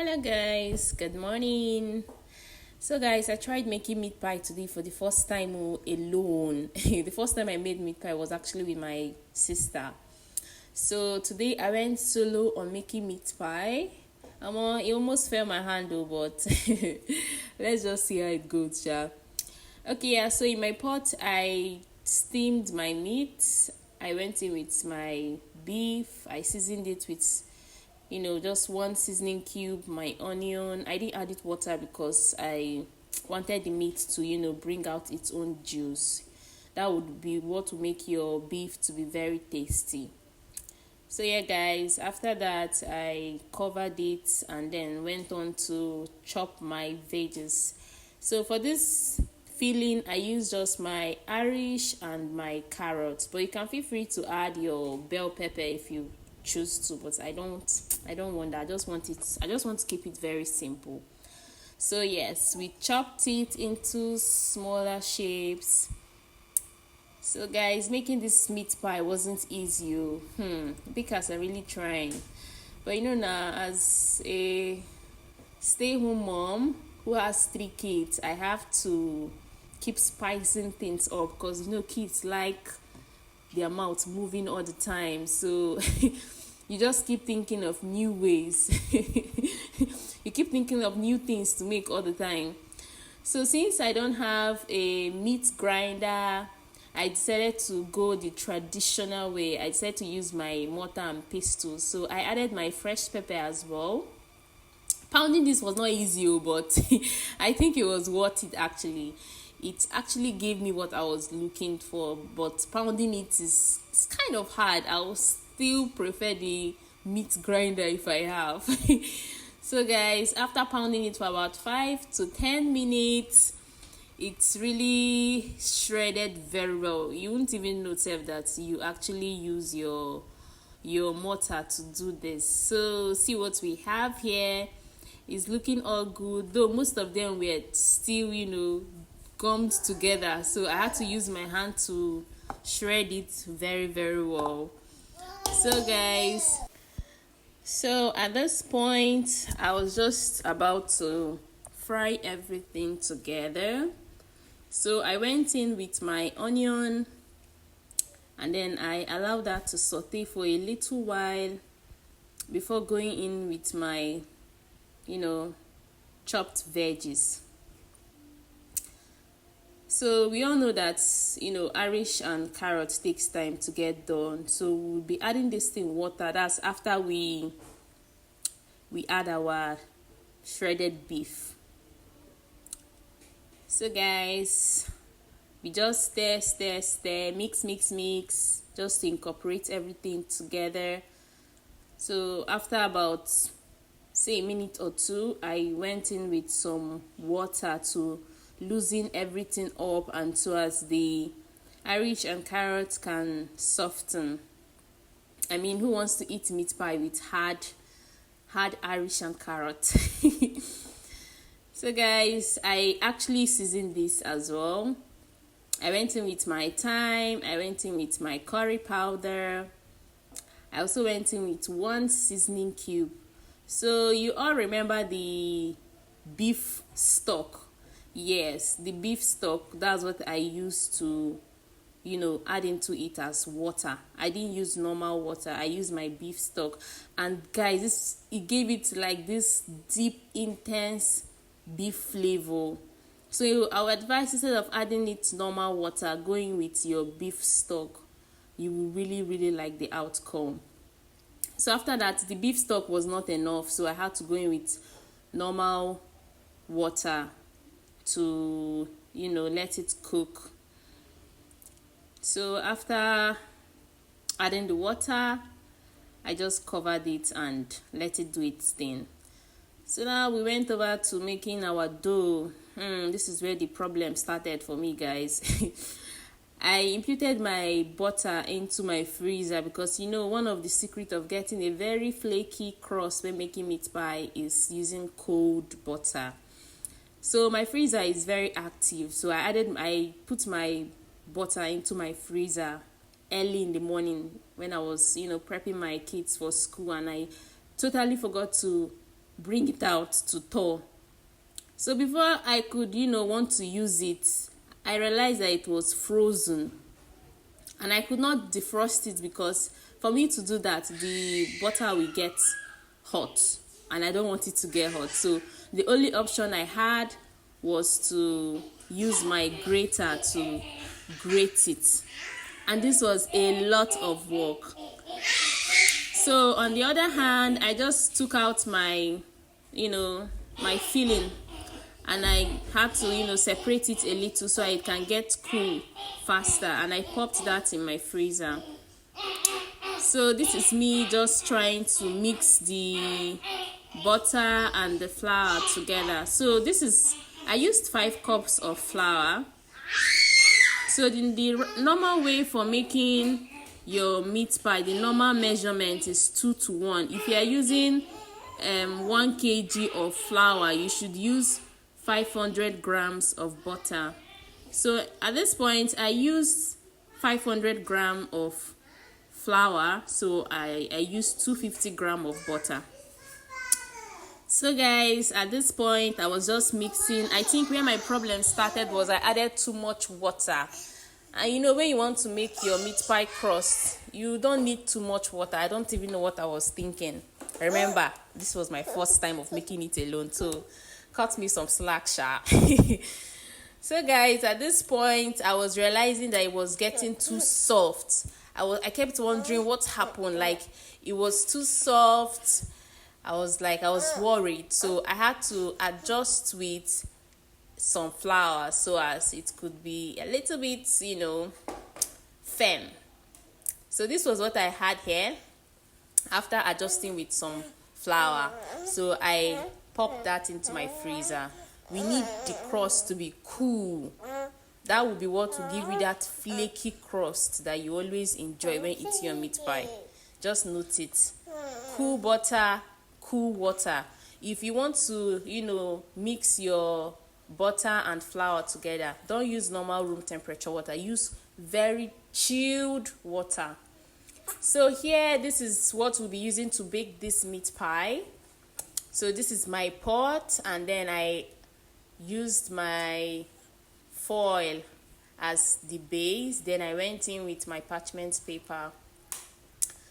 Hello guys, good morning. So guys, I tried making meat pie today for the first time alone. The first time I made meat pie was actually with my sister. So today I went solo on making meat pie. It almost fell my hand though, but let's just see how it goes, yeah. Okay, yeah, so in my pot I steamed my meat. I went in with my beef. I seasoned it with just one seasoning cube, my onion. I didn't add it water because I wanted the meat to, bring out its own juice. That would be what will make your beef to be very tasty. So yeah guys, after that I covered it and then went on to chop my veggies. So for this filling I use just my irish and my carrots, but you can feel free to add your bell pepper if you choose to, but I don't want that. I just want to keep it very simple. So yes, we chopped it into smaller shapes. So guys, making this meat pie wasn't easy because I'm really trying, but now, as a stay-home mom who has 3 kids, I have to keep spicing things up because kids like their mouth moving all the time, so you just keep thinking of new ways. You keep thinking of new things to make all the time. So since I don't have a meat grinder, I decided to go the traditional way. I decided to use my mortar and pestle. So I added my fresh pepper as well. Pounding this was not easy, but I think it was worth it actually. It actually gave me what I was looking for, but pounding it's kind of hard. I will still prefer the meat grinder if I have. So guys, after pounding it for about 5 to 10 minutes, it's really shredded very well. You won't even notice that you actually use your mortar to do this. So see what we have here. It's looking all good, though most of them were still gummed together, so I had to use my hand to shred it very, very well. So guys, at this point I was just about to fry everything together. So I went in with my onion and then I allowed that to saute for a little while before going in with my chopped veggies. So we all know that irish and carrot takes time to get done, so we'll be adding this thing water. That's after we add our shredded beef. So guys, we just stir, mix just to incorporate everything together. So after about say a minute or two, I went in with some water to loosen everything up and so as the irish and carrots can soften. Who wants to eat meat pie with hard irish and carrot? So guys, I actually seasoned this as well. I went in with my thyme, I went in with my curry powder, I also went in with one seasoning cube. So you all remember the beef stock? Yes, the beef stock, that's what I used to add into it as water. I didn't use normal water, I used my beef stock. And guys, it gave it like this deep, intense beef flavor. So I would advise, instead of adding it normal water, going with your beef stock. You will really, really like the outcome. So after that, the beef stock was not enough, so I had to go in with normal water to let it cook. So after adding the water, I just covered it and let it do its thing. So now we went over to making our dough. This is where the problem started for me, guys. I imputed my butter into my freezer because one of the secret of getting a very flaky crust when making meat pie is using cold butter. So my freezer is very active, so I put my butter into my freezer early in the morning when I was prepping my kids for school, and I totally forgot to bring it out to thaw. So before I could, want to use it, I realized that it was frozen. And I could not defrost it because for me to do that, the butter will get hot. And I don't want it to get hot. So the only option I had was to use my grater to grate it. And this was a lot of work. So on the other hand, I just took out my filling, and I had to, separate it a little so it can get cool faster, and I popped that in my freezer. So this is me just trying to mix the butter and the flour together. So I used 5 cups of flour. So in the normal way for making your meat pie, the normal measurement is 2:1. If you are using 1 kg of flour, you should use 500 grams of butter. So at this point, I used 500 grams of flour, so I used 250 grams of butter. So guys, at this point, I was just mixing. I think where my problem started was I added too much water. And when you want to make your meat pie crust, you don't need too much water. I don't even know what I was thinking. Remember, this was my first time of making it alone, so cut me some slack, sha. So guys, at this point, I was realizing that it was getting too soft. I kept wondering what happened. Like, it was too soft. I was worried. So I had to adjust with some flour so as it could be a little bit, firm. So this was what I had here after adjusting with some flour. So I popped that into my freezer. We need the crust to be cool. That will be what will give you that flaky crust that you always enjoy when eating your meat pie. Just note it. Cool butter, cool water. If you want to, mix your butter and flour together, don't use normal room temperature water. Use very chilled water. So here, this is what we'll be using to bake this meat pie. So this is my pot, and then I used my foil as the base. Then I went in with my parchment paper.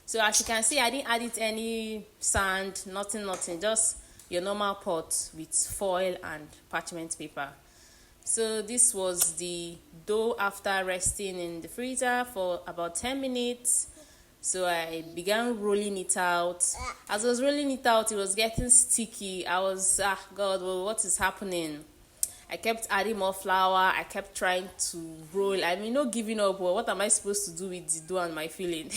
So as you can see, I didn't add it any sand, nothing, just your normal pot with foil and parchment paper. So this was the dough after resting in the freezer for about 10 minutes. So I began rolling it out. As I was rolling it out, it was getting sticky. I was, God, well, what is happening? I kept adding more flour. I kept trying to roll. Not giving up. Well, what am I supposed to do with the dough and my filling?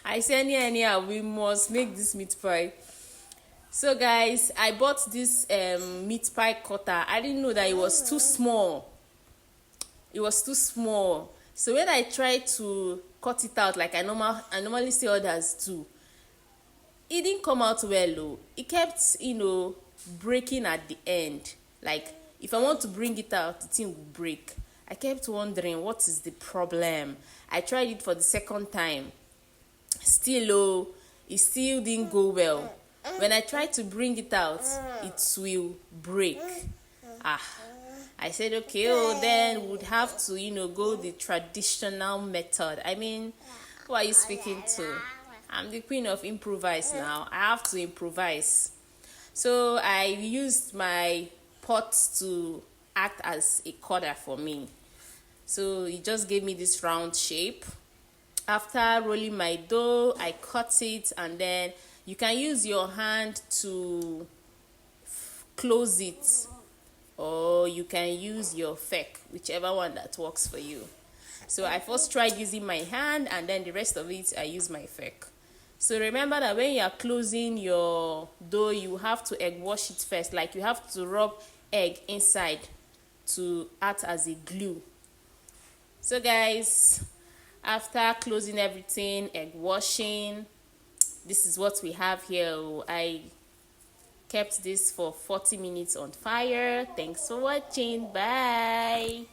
I said, anyhow, we must make this meat pie. So guys, I bought this meat pie cutter. I didn't know that it was too small. It was too small. So when I tried to cut it out like I normally see others do, it didn't come out well. It kept, breaking at the end. Like, if I want to bring it out, the thing will break. I kept wondering, what is the problem? I tried it for the second time. Still, it still didn't go well. When I tried to bring it out, it will break. I said, okay, then we'd have to, go the traditional method. Who are you speaking to? I'm the queen of improvise now. I have to improvise. So I used my pot to act as a cutter for me. So it just gave me this round shape. After rolling my dough, I cut it, and then you can use your hand to close it, or you can use your fork, whichever one that works for you. So I first tried using my hand, and then the rest of it I use my fork. So remember that when you are closing your dough, you have to egg wash it first. Like, you have to rub egg inside to act as a glue. So guys, after closing everything, egg washing, this is what we have here. I kept this for 40 minutes on fire. Thanks for watching. Bye.